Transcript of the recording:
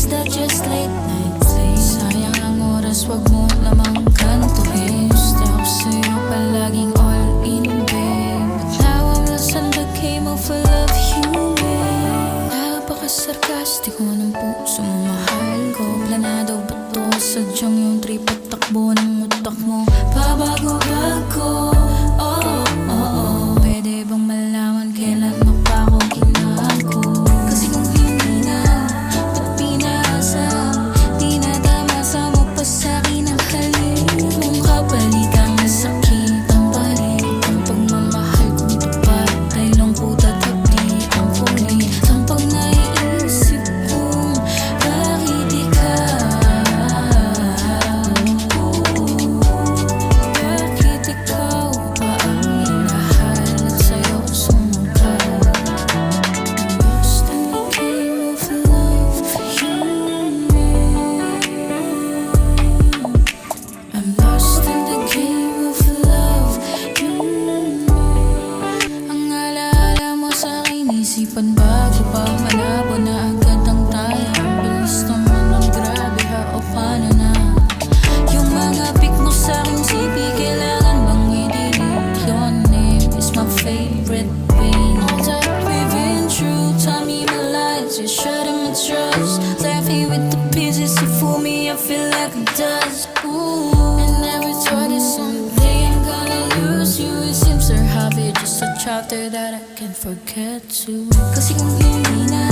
that just late night play? Sayang ang oras, wag mo lamang kantuhin. Gusto ako sa'yo palaging all in, babe. But now I'm lost in the game of love you made. Napaka-sarcastic mo ng puso mo, mahal ko. Planado ba to? Sadyang yung trip at takbo ng utak mo. Pabago-bago, oh, oh, oh. Pwede bang malaman kailan mo pa ako ginago? Kasi kung hindi na, ba't pinasa? Di na tamasa mo pa sa'kin ang halip. Kung kapalitan na sakit ang balik, ang pagmamahal kong tapat ay lungkot at hapdi ang kulit. Ang pag naiisip kong bakit ikaw, bakit ikaw pa ang minahal at sa'yo sumangkal. I'm lost in the game of love you made. Ang alaala mo sa'kin, isipan bago pa malabo na agad ang tayo. Ang bilis naman nun, grabe ha, o paano na? Yung mga pic mo sa'kin, sipi, kailangan bang i-delete? Your name is my favorite pain. All that we've been through, tell me my lies, you're shutting my trust. Laughing with the pieces, you fool me, I feel like it does. Ooh, I never thought that someday I'm gonna lose you. It seems so happy, just a chapter that I can't forget to. Kasi kung hindi na,